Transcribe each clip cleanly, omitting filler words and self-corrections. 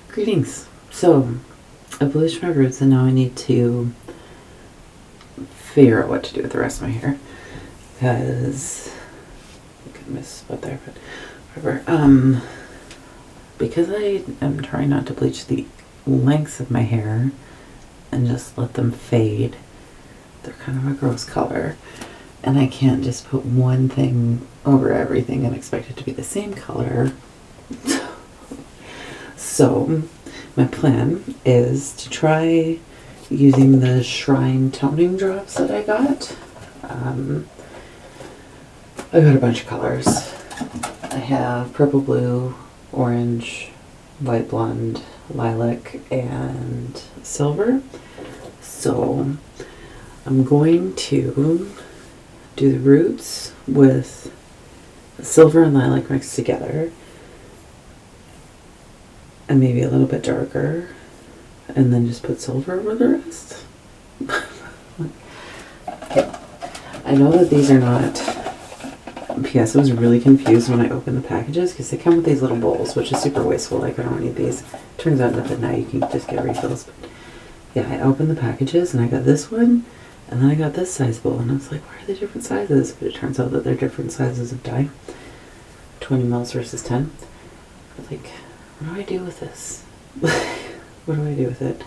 Greetings. So, I bleached my roots and now I need to figure out what to do with the rest of my hair. Because, I could miss a spot there, but whatever. Because I am trying not to bleach the lengths of my hair and just let them fade, they're kind of a gross color. And I can't just put one thing over everything and expect it to be the same color. So, my plan is to try using the Shrine toning drops that I got. I got a bunch of colors. I have purple, blue, orange, light blonde, lilac, and silver. So, I'm going to do the roots with silver and lilac mixed together, and maybe a little bit darker, and then just put silver over the rest. Okay. I know that these are not. P.S. I was really confused when I opened the packages because they come with these little bowls, which is super wasteful. Like, I don't need these. Turns out that now you can just get refills. But yeah, I opened the packages and I got this one, and then I got this size bowl, and I was like, why are they different sizes? But it turns out that they're different sizes of dye. 20 mils versus 10. I was like, what do I do with this? What do I do with it?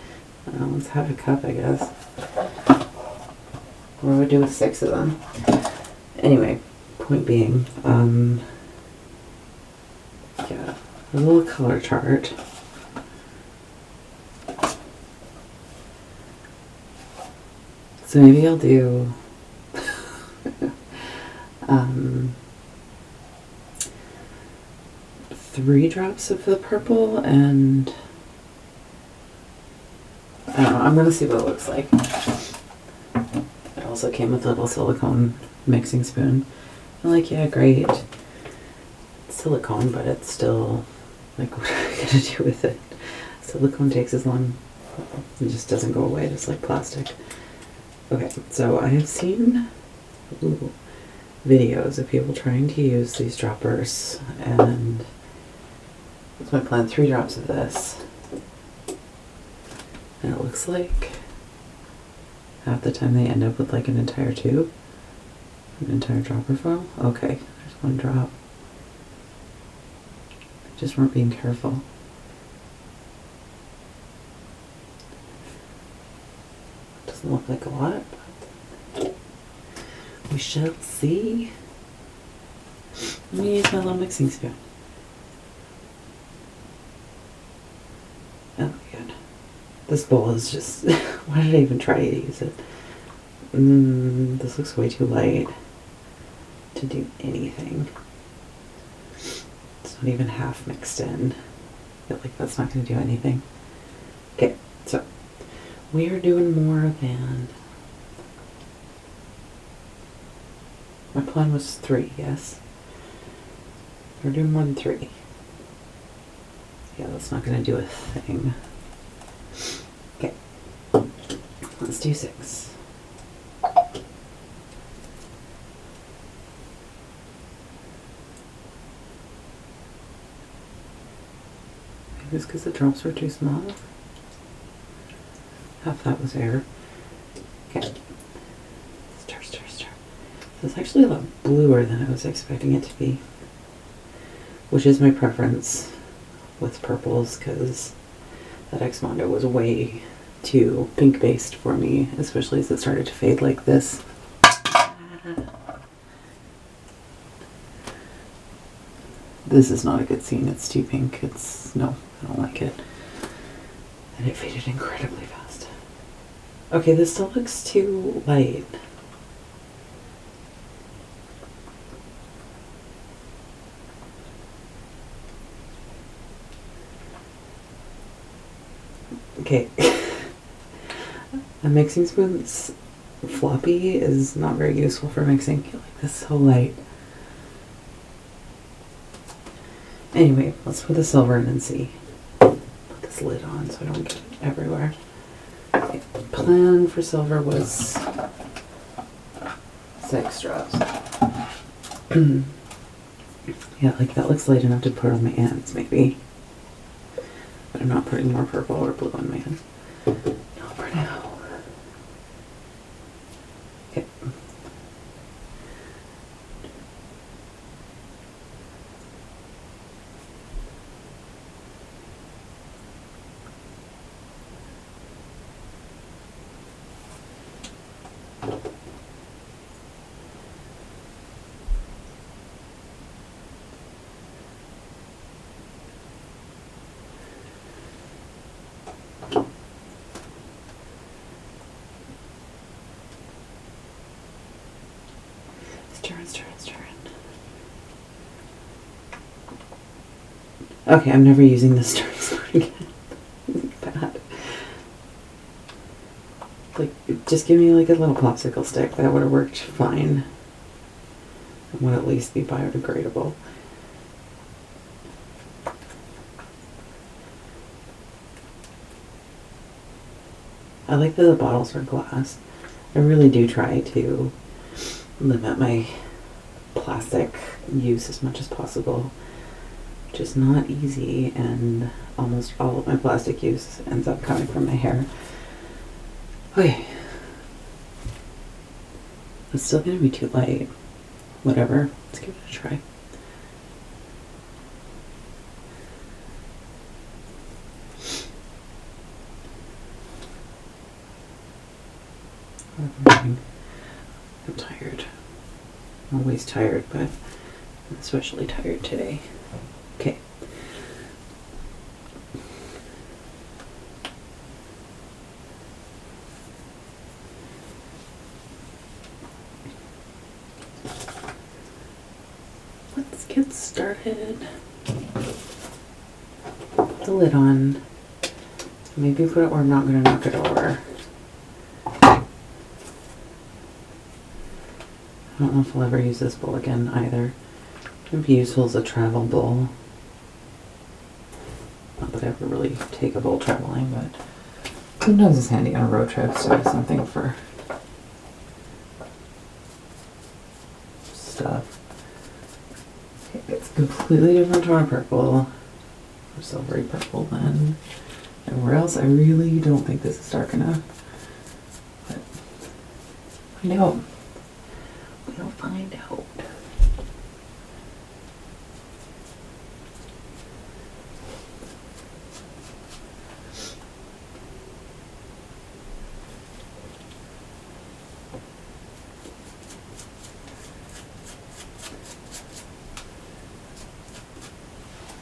Let's have a cup, I guess. What do I do with 6 of them? Anyway, point being, yeah, a little color chart. So maybe I'll do 3 drops of the purple, and I don't know, I'm gonna see what it looks like. It also came with a little silicone mixing spoon. I'm like, yeah, great. It's silicone, but it's still, like, what am I gonna do with it? Silicone takes as long, it just doesn't go away, just like plastic. Okay, so I have seen videos of people trying to use these droppers, and that's my plan. 3 drops of this. And it looks like half the time they end up with like an entire tube. An entire dropper full. Okay, there's 1 drop. They just weren't being careful. Doesn't look like a lot, but we shall see. Let me use my little mixing spoon. Oh my god. This bowl is just... why did I even try to use it? This looks way too light to do anything. It's not even half mixed in. I feel like that's not going to do anything. Okay, so we are doing more than... my plan was 3, yes? We're doing more than 3. Yeah, that's not going to do a thing. Okay, let's do 6. Maybe it's because the drops were too small. Half that was air. Okay. Stir, stir, stir. So it's actually a lot bluer than I was expecting it to be, which is my preference with purples, because that X-Mondo was way too pink based for me, especially as it started to fade like this. This is not a good scene. It's too pink. No, I don't like it. And it faded incredibly fast. Okay, this still looks too light. Okay. A mixing spoon's floppy is not very useful for mixing. Like, this is so light. Anyway, let's put the silver in and see. Put this lid on so I don't get it everywhere. Okay, plan for silver was 6 drops. Yeah, like that looks light enough to put on my ends, maybe. But I'm not putting more purple or blue on my hand. Not for now. Okay. Stir. Okay, I'm never using this stirring spoon again. Bad. Like, just give me like a little popsicle stick. That would have worked fine. It would at least be biodegradable. I like that the bottles are glass. I really do try to limit my plastic use as much as possible, which is not easy, and almost all of my plastic use ends up coming from my hair. Okay. It's still going to be too light. Whatever. Let's give it a try. I'm tired. I'm always tired, but I'm especially tired today. Okay. Let's get started. Put the lid on. Maybe put it where I'm not going to knock it over. I don't know if I'll ever use this bowl again either. It would be useful as a travel bowl. Not that I ever really take a bowl traveling, but sometimes it's handy on a road trip to have something for stuff. Okay, it's a completely different tone of purple, or silvery purple than everywhere else. I really don't think this is dark enough, but find out. We'll find out.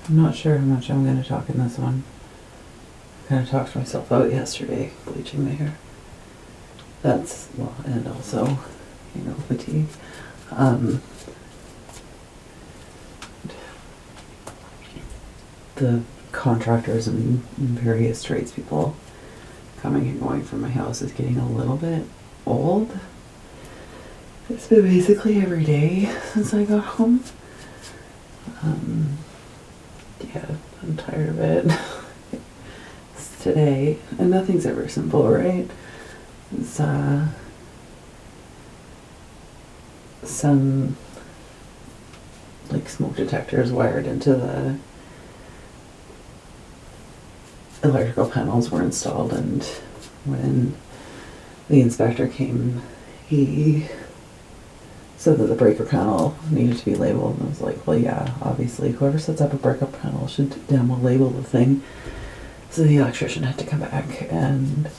I'm not sure how much I'm going to talk in this one. I kind of talked myself out yesterday, bleaching my hair. That's, well, and also, you know, fatigue. The contractors and various tradespeople coming and going from my house is getting a little bit old. It's been basically every day since I got home. Yeah, I'm tired of it. It's today, and nothing's ever simple, right? It's some like smoke detectors wired into the electrical panels were installed, and when the inspector came, he said that the breaker panel needed to be labeled, and I was like, well, yeah, obviously whoever sets up a breaker panel should damn well label the thing. So the electrician had to come back and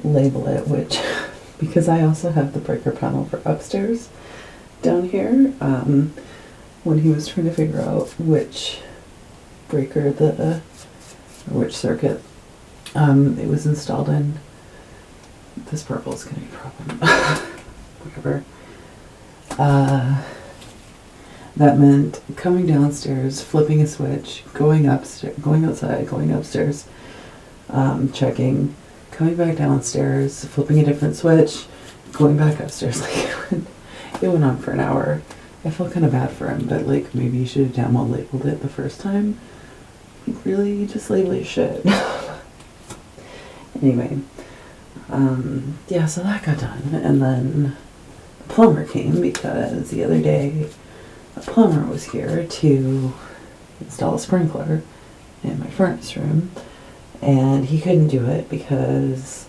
label it, which, because I also have the breaker panel for upstairs down here, when he was trying to figure out which breaker which circuit it was installed in. This purple is going to be a problem. Whatever. That meant coming downstairs, flipping a switch, going upstairs, going outside, going upstairs, checking, coming back downstairs, flipping a different switch, going back upstairs. Like, it went on for an hour. I felt kind of bad for him, but like maybe you should have damn well labeled it the first time. Like, really, just label your shit. Anyway, yeah, so that got done, and then the plumber came because the other day a plumber was here to install a sprinkler in my furnace room, and he couldn't do it because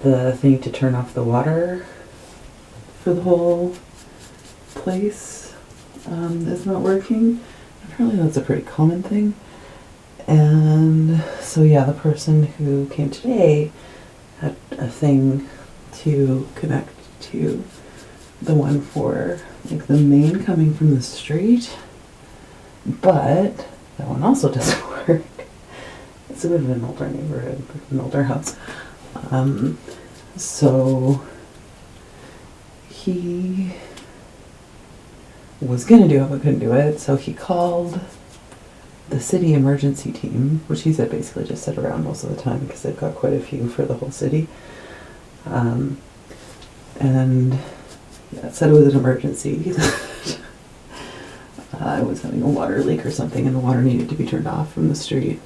the thing to turn off the water for the whole place is not working. Apparently that's a pretty common thing. And so yeah, the person who came today had a thing to connect to the one for like the main coming from the street, but that one also doesn't work. It's a bit of an older neighborhood, an older house. So he was gonna do it but couldn't do it, so he called the city emergency team, which he said basically just sit around most of the time because they've got quite a few for the whole city. And yeah, it said it was an emergency. I was having a water leak or something and the water needed to be turned off from the street,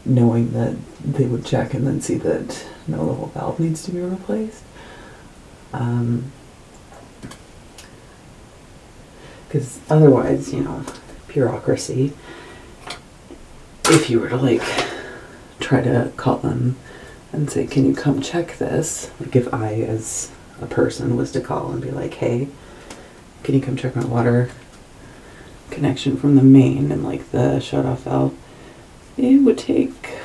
knowing that they would check and then see that no, the whole valve needs to be replaced. Because otherwise, you know, bureaucracy, if you were to like try to call them and say, can you come check this? Like if I as a person was to call and be like, hey, can you come check my water connection from the main and like the shut off valve? It would take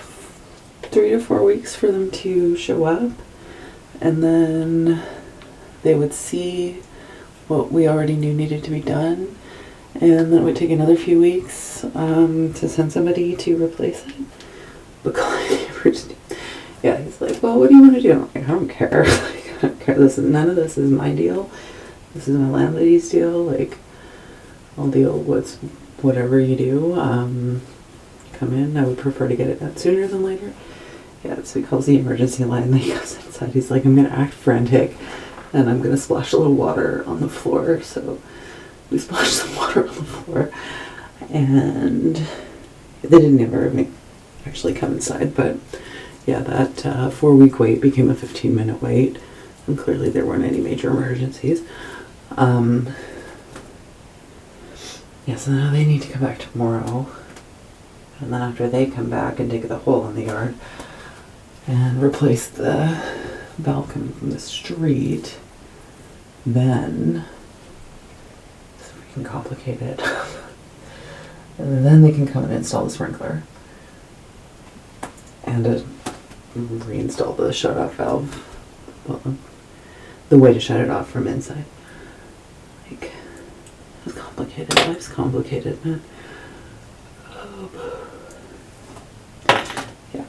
3 to 4 weeks for them to show up, and then they would see what we already knew needed to be done, and then it would take another few weeks to send somebody to replace it. Because yeah, he's like, well, what do you want to do? I'm like, I don't care. Like, I don't care. None of this is my deal. This is my landlady's deal. Like, I'll deal with whatever you do. Come in. I would prefer to get it done sooner than later. Yeah, so he calls the emergency line and then he goes inside. He's like, I'm going to act frantic and I'm going to splash a little water on the floor. So we splashed some water on the floor and they didn't ever actually come inside. But yeah, that 4-week wait became a 15-minute wait. And clearly there weren't any major emergencies. Yeah, so now they need to come back tomorrow. And then after they come back and dig the hole in the yard and replace the valve coming from the street, then it's freaking complicated. And then they can come and install the sprinkler and reinstall the shut-off valve. Well, the way to shut it off from inside. Like, it's complicated. Life's complicated, man. Yeah.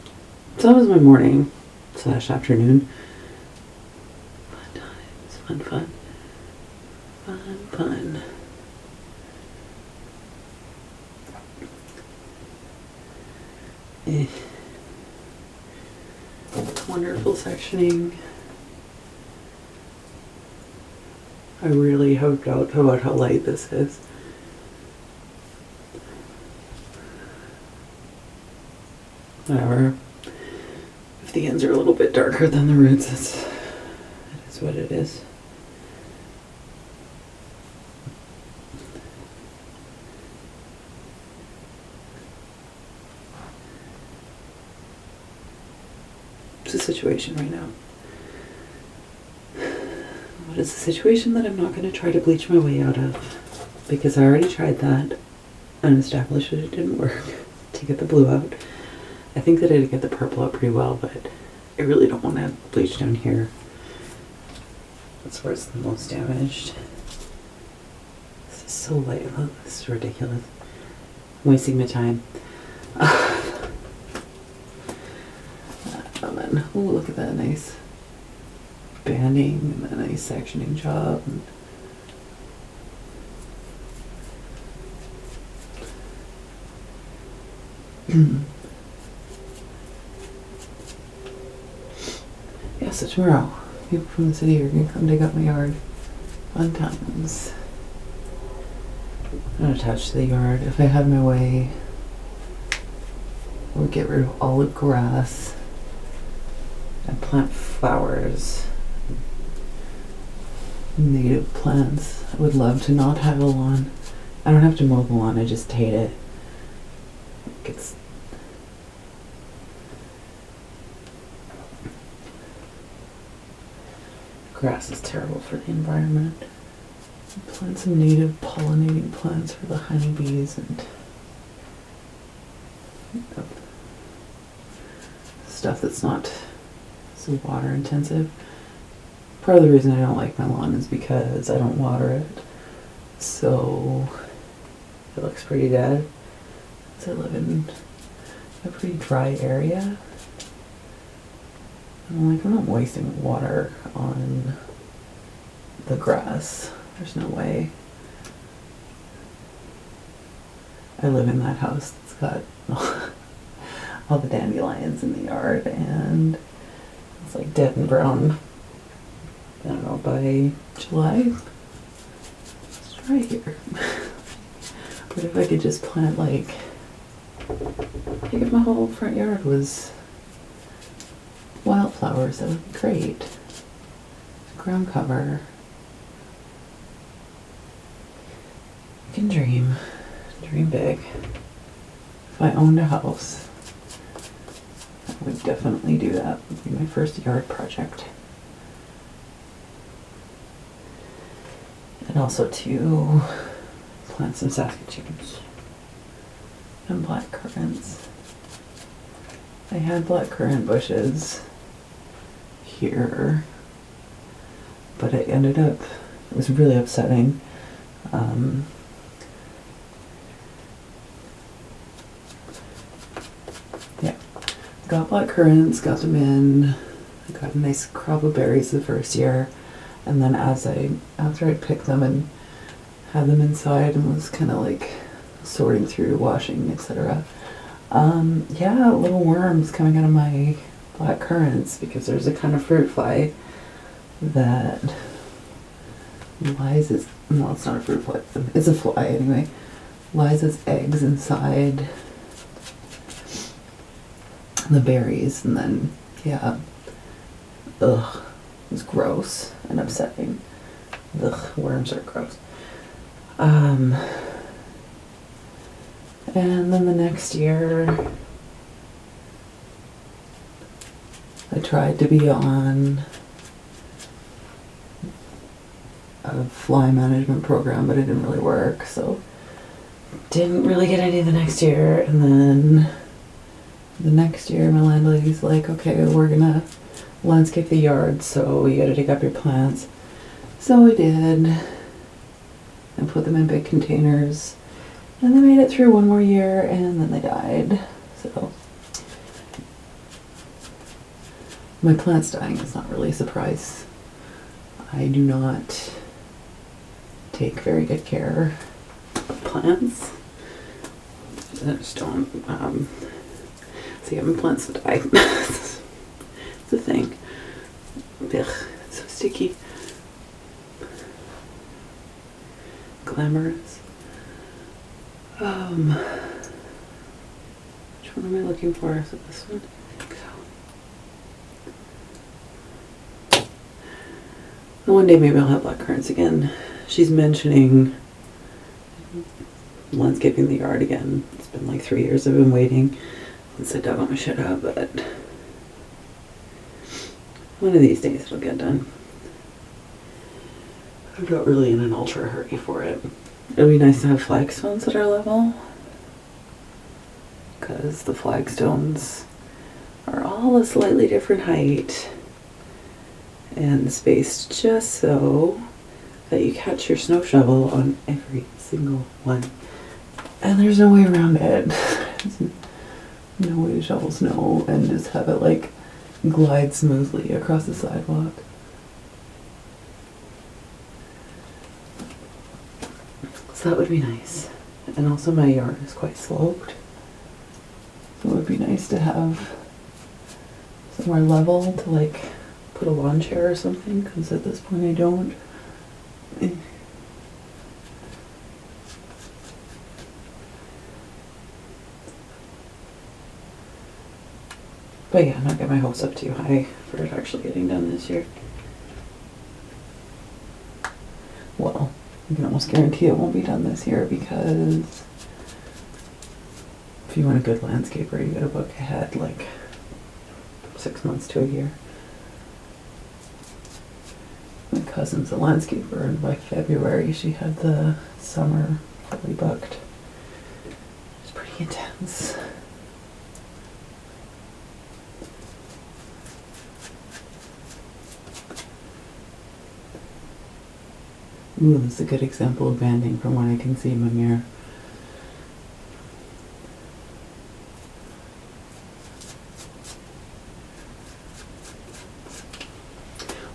So that was my morning / afternoon. Fun times. Fun, fun. Fun, fun. Wonderful sectioning. I really hoped out about how light this is. Whatever. If the ends are a little bit darker than the roots, it is what it is. It's a situation right now. What is a situation that I'm not going to try to bleach my way out of? Because I already tried that and established that it didn't work to get the blue out. I think that I did get the purple out pretty well, but I really don't want to have bleach down here. That's where it's the most damaged. This is so light. Oh, this is ridiculous. I'm wasting my time. And then, oh, look at that nice banding and that nice sectioning job. Yeah, so tomorrow, people from the city are going to come dig up my yard. Fun times. I'm not attached to the yard. If I had my way, I would get rid of all the grass and plant flowers, native plants. I would love to not have a lawn. I don't have to mow the lawn, I just hate it. It's Grass is terrible for the environment. Plant some native pollinating plants for the honeybees and stuff that's not so water intensive. Part of the reason I don't like my lawn is because I don't water it, so it looks pretty dead. So I live in a pretty dry area. I'm like, I'm not wasting water on the grass. There's no way. I live in that house that's got all the dandelions in the yard, and it's like dead and brown. I don't know, by July, it's dry here. But if I could just plant like if my whole front yard was wildflowers, that would be great. Ground cover. You can dream big. If I owned a house, I would definitely do that. It would be my first yard project. And also to plant some Saskatoons and black currants. I had black currant bushes here, but it ended up, it was really upsetting. Yeah, got black currants, got them in. I got a nice crop of berries the first year, and then after I picked them and had them inside and was kind of like sorting through, washing, etc. Yeah, little worms coming out of my black currants because there's a kind of fruit fly that lies its, well, it's not a fruit fly, it's a fly anyway, lies its eggs inside the berries, and then, yeah, ugh, it was gross and upsetting. Ugh, worms are gross. And then the next year, I tried to be on a fly management program, but it didn't really work, so didn't really get any the next year. And then the next year, my landlady's like, okay, we're gonna landscape the yard, so you gotta dig up your plants. So we did, and put them in big containers. And they made it through one more year, and then they died. So my plants dying is not really a surprise. I do not take very good care of plants. I just don't. See, my plants die. It's a thing. Ugh, it's so sticky. Glamorous. Which one am I looking for? Is it this one? I think so. And one day maybe I'll have black currants again. She's mentioning landscaping the yard again. It's been like 3 years I've been waiting since I dug all my shit up, but one of these days it'll get done. I'm not really in an ultra hurry for it. It'll be nice to have flagstones at our level, because the flagstones are all a slightly different height and spaced just so that you catch your snow shovel on every single one. And there's no way around it. There's no way to shovel snow and just have it like glide smoothly across the sidewalk. So that would be nice. And also my yard is quite sloped, so it would be nice to have somewhere level to like put a lawn chair or something, because at this point I don't. But yeah, not get my hopes up too high for it actually getting done this year. Well, I can almost guarantee it won't be done this year, because if you want a good landscaper, you gotta book ahead like 6 months to a year. cousin's a landscaper, and by February she had the summer fully booked. It's pretty intense. Ooh, this is a good example of banding from what I can see in my mirror.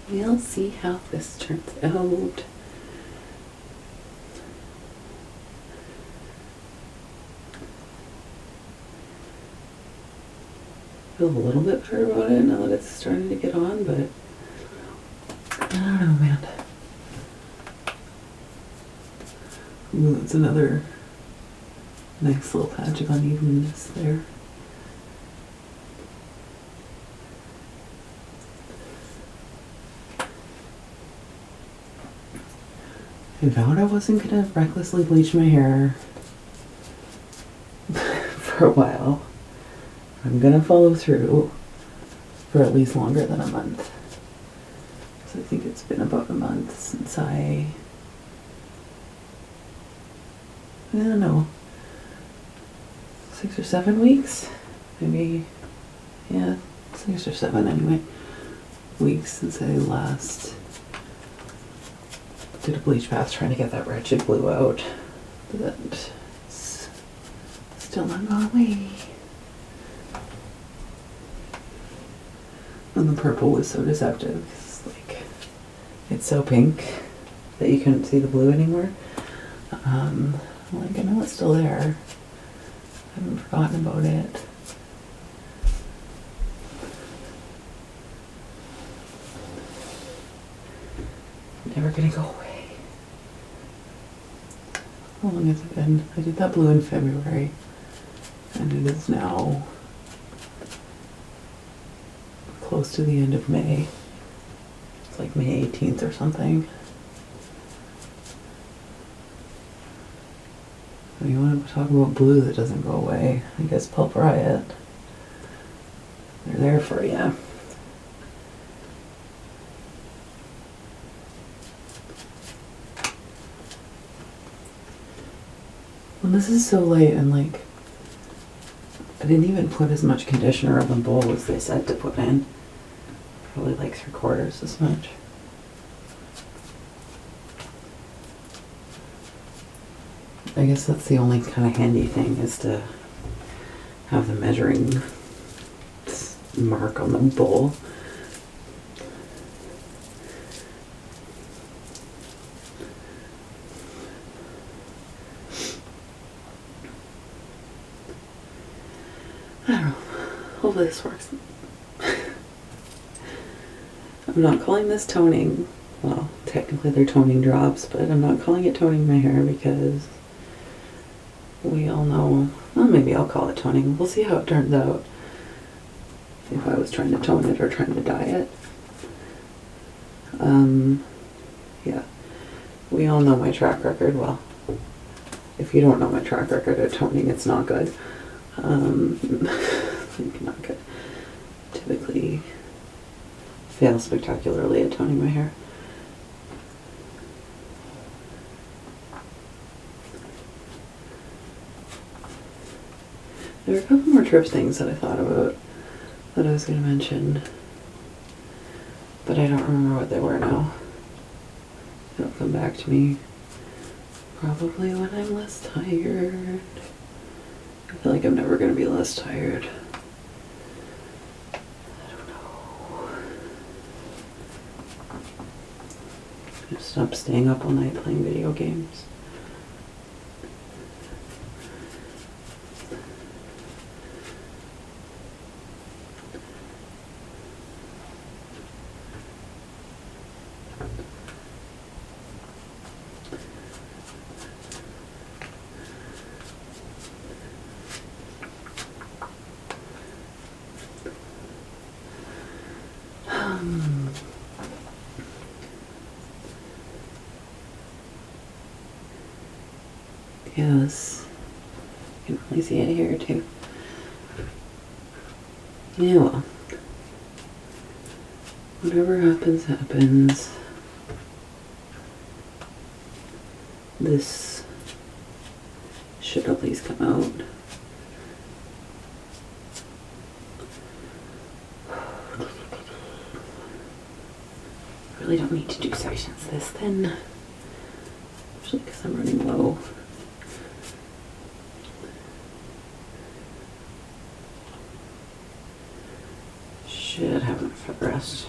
We'll see how this turns out. I feel a little bit better about it now that it's starting to get on, but I don't know, man. Ooh, that's another nice little patch of unevenness there. I vowed I wasn't gonna recklessly bleach my hair for a while. I'm gonna follow through for at least longer than a month. So I think it's been about a month since I don't know, 6 or 7 weeks? Maybe, yeah, 6 or 7 anyway, weeks since I last did a bleach bath trying to get that wretched blue out. But it's still not gone away. And the purple was so deceptive. It's like, it's so pink that you couldn't see the blue anymore. Like, I know it's still there. I haven't forgotten about it. Never gonna go away. How long has it been? I did that blue in February, and it is now close to the end of May. It's like May 18th or something. If you want to talk about blue that doesn't go away, I guess Pulp Riot. They're there for you. Well, this is so light, and like, I didn't even put as much conditioner on the bowl as they said to put in. Probably like 3/4 as much. I guess that's the only kind of handy thing, is to have the measuring mark on the bowl. I don't know. Hopefully this works. I'm not calling this toning. Well, technically they're toning drops, but I'm not calling it toning my hair because we all know, well, maybe I'll call it toning. We'll see how it turns out. If I was trying to tone it or trying to dye it. Yeah. We all know my track record. Well, if you don't know my track record at toning, it's not good. Not good. Typically fail spectacularly at toning my hair. There are a couple more trip things that I thought about that I was going to mention, but I don't remember what they were now. They'll come back to me probably when I'm less tired. I feel like I'm never going to be less tired. I don't know. I've stopped staying up all night playing video games. Yes, you can only see it here too. Yeah, well, whatever happens, happens. this should at least come out. I really don't need to do sections this thin, especially because I'm running low. Should have enough footrest.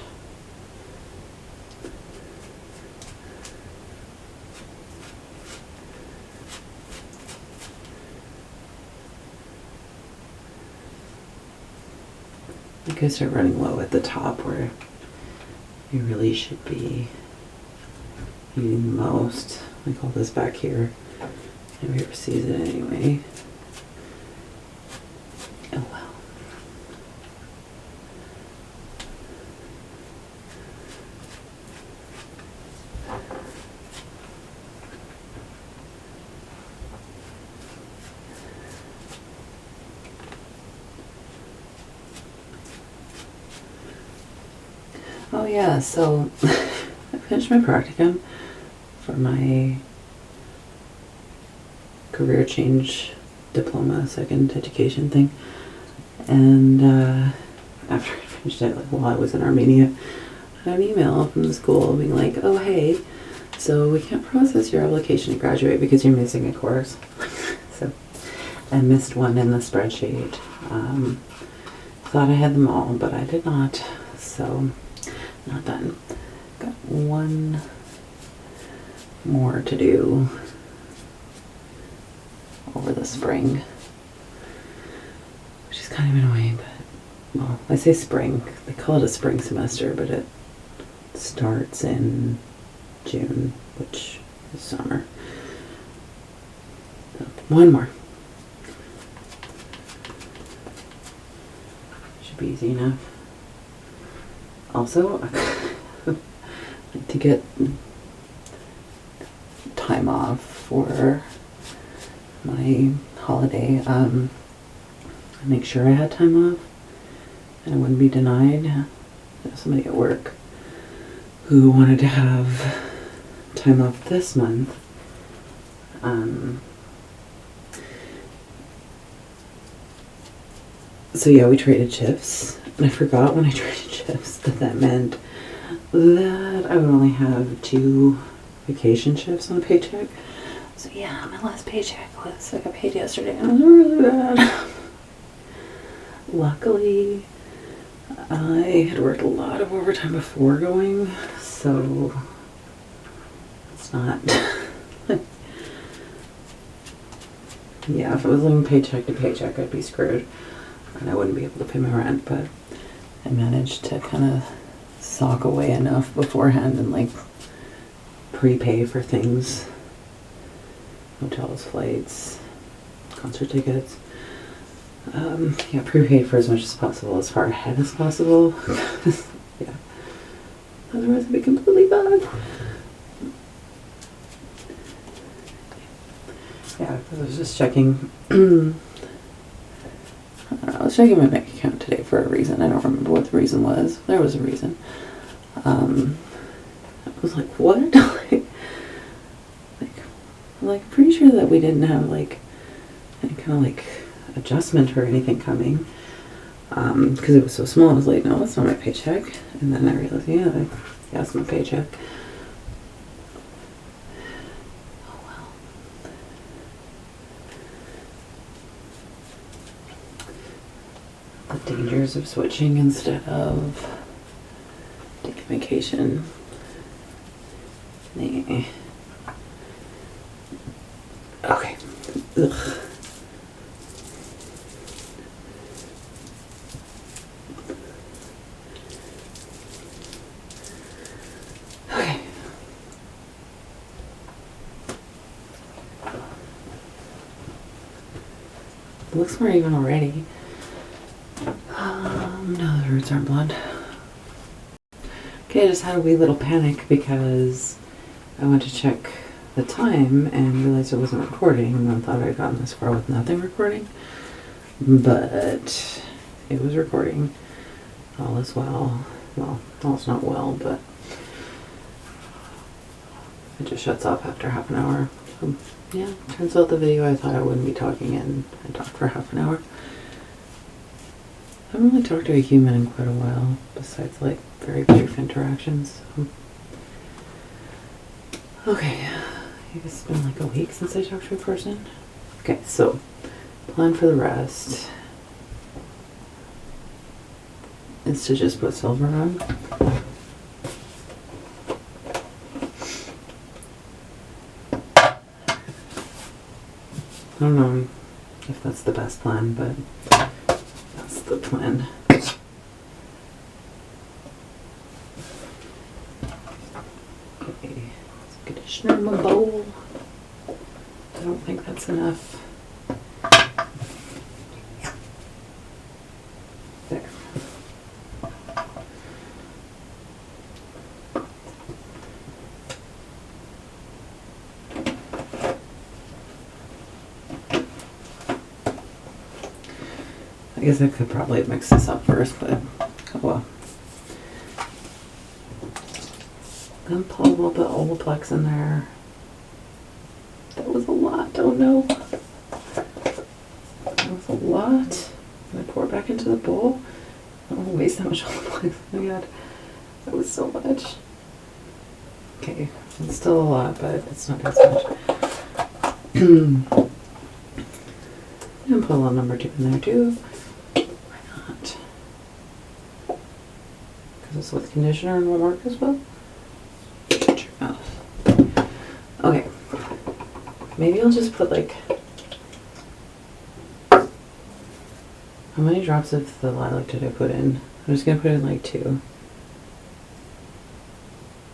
I could start running low at the top where you really should be using the most. Like all this back here. Nobody ever sees it anyway. Oh well. Oh yeah, so I finished my practicum for my career change diploma, second education thing. And after I finished it, like while I was in Armenia, I got an email from the school being like, oh hey, so we can't process your application to graduate because you're missing a course. So I missed one in the spreadsheet. Thought I had them all, but I did not. So not done. Got one more to do over the spring, which is kind of annoying, but, well, I say spring, they call it a spring semester, but it starts in June, which is summer. So, one more. Should be easy enough. Also, I like to get time off for my holiday. Make sure I had time off and I wouldn't be denied. There's somebody at work who wanted to have time off this month. So yeah, we traded shifts, and I forgot when I traded shifts that meant that I would only have 2 vacation shifts on a paycheck. So yeah, my last paycheck was, I got paid yesterday, and it was really bad. Luckily, I had worked a lot of overtime before going, so it's not, yeah, if I was living paycheck to paycheck, I'd be screwed. And I wouldn't be able to pay my rent, but I managed to kind of sock away enough beforehand and like prepay for things, hotels, flights, concert tickets. Yeah, prepaid for as much as possible, as far ahead as possible. Yeah, otherwise I'd be completely bugged. Yeah, I was just checking. I was checking my bank account today for a reason. I don't remember what the reason was. There was a reason. I was like, what? like, pretty sure that we didn't have like any kind of like adjustment or anything coming. Because it was so small. I was like, no, that's not my paycheck. And then I realized, yeah, that's my paycheck. The dangers of switching instead of taking vacation. Nah. Okay. Ugh. Okay. It looks more even already. No, the roots aren't blonde. Okay, I just had a wee little panic because I went to check the time and realized it wasn't recording, and I thought I'd gotten this far with nothing recording. But it was recording. All is well. Well, all's not well, but it just shuts off after half an hour. Yeah, turns out the video I thought I wouldn't be talking in. I talked for half an hour. I haven't really talked to a human in quite a while, besides like very brief interactions. Okay, I guess it's been like a week since I talked to a person. Okay, so plan for the rest is to just put silver on. I don't know if that's the best plan, but that's the plan. Okay, conditioner in my bowl. I don't think that's enough. There. I guess I could probably mix this up first, but oh well. Then put a little bit of Olaplex in there. That was a lot, oh no. That was a lot. And I pour it back into the bowl. I don't want to waste that much Olaplex. Oh my god. That was so much. Okay, it's still a lot, but it's not as much. And put a little number 2 in there too. Why not? Because it's with conditioner and will work as well. Shut your mouth. Okay. Maybe I'll just put like... How many drops of the lilac did I put in? I'm just going to put in like 2.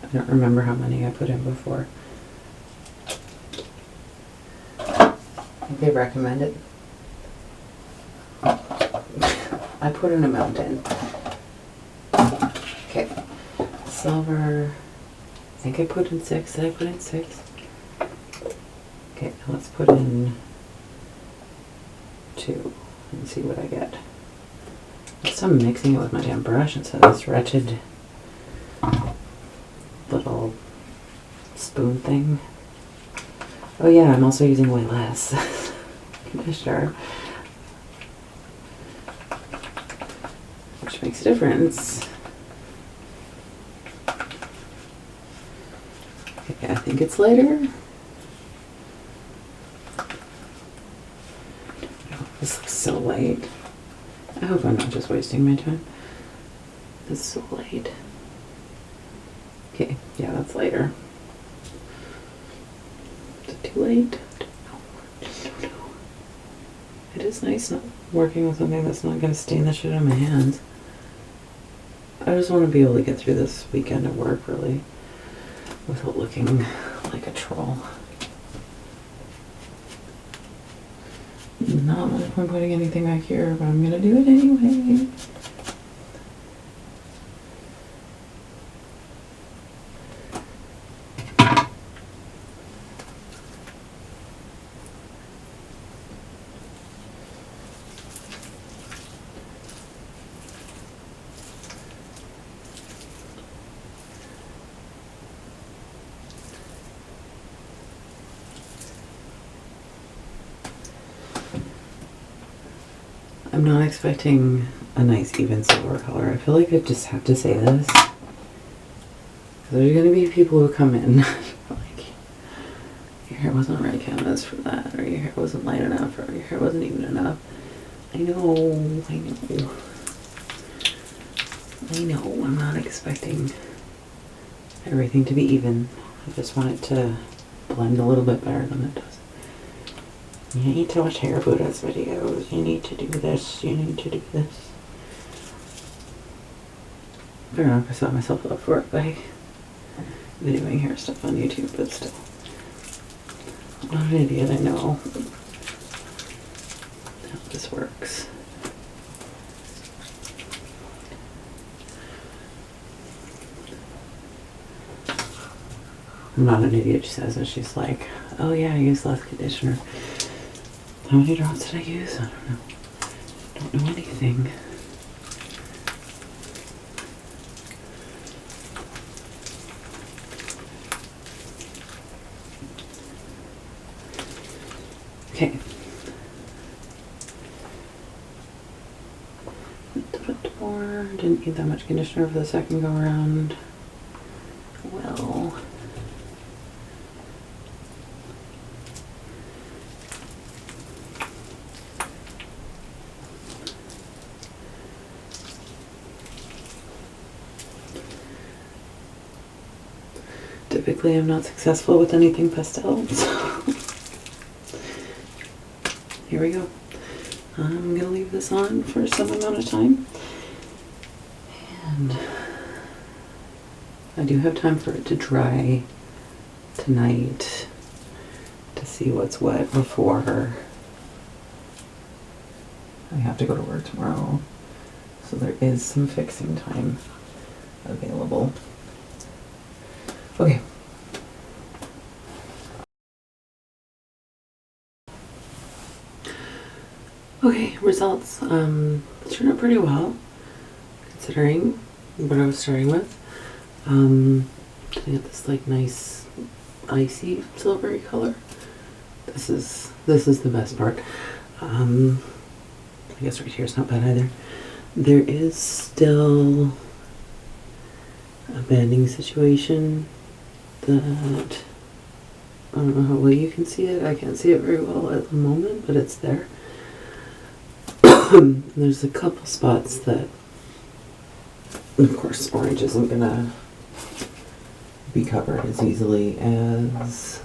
I don't remember how many I put in before. I think they recommend it. I put an amount in. Okay. Silver. I think I put in 6. Did I put in 6? Okay, now let's put in 2 and see what I get. I'm mixing it with my damn brush instead of this wretched little spoon thing. Oh yeah, I'm also using way less conditioner, which makes a difference. Okay, I think it's lighter. Oh, this looks so light. I hope I'm not just wasting my time. This is so light. Okay, yeah, that's lighter. Is it too late? I don't know. It is nice not working with something that's not going to stain the shit on my hands. I just want to be able to get through this weekend of work, really, without looking like a troll. Not much point putting anything back here, but I'm going to do it anyway. I'm not expecting a nice even silver color. I feel like I just have to say this. There's going to be people who come in like, your hair wasn't right canvas for that, or your hair wasn't light enough, or your hair wasn't even enough. I know. I'm not expecting everything to be even. I just want it to blend a little bit better than it does. You need to watch hair Buddha's videos. You need to do this. You need to do this. I don't know if I set myself up for it by videoing hair stuff on YouTube, but still. I'm not an idiot, I know how this works. I'm not an idiot, she says, and she's like, oh yeah, I use less conditioner. How many drops did I use? I don't know. I don't know anything. A bit more. Didn't need that much conditioner for the second go around. Well, typically I'm not successful with anything pastel, so here we go. I'm gonna leave this on for some amount of time, and I do have time for it to dry tonight to see what's wet before I have to go to work tomorrow. So there is some fixing time available. Okay. Okay, results. Turned out pretty well, considering what I was starting with. I got this like nice icy silvery color. This is the best part. I guess right here is not bad either. There is still a bending situation that I don't know how well you can see it. I can't see it very well at the moment, but it's there. There's a couple spots that, of course, orange isn't gonna be covered as easily as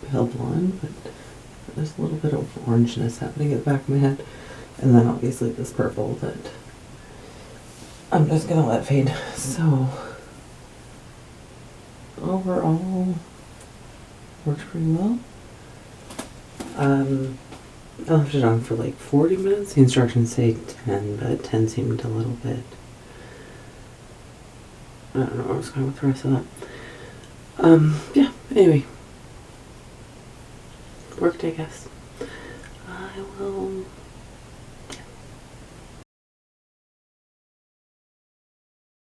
pale blonde, but there's a little bit of orangeness happening at the back of my head. And then obviously this purple that I'm just gonna let fade. So overall, worked pretty well. I left it on for like 40 minutes. The instructions say 10, but 10 seemed a little bit, I don't know where I was going with the rest of that. Yeah, anyway. Worked, I guess. I will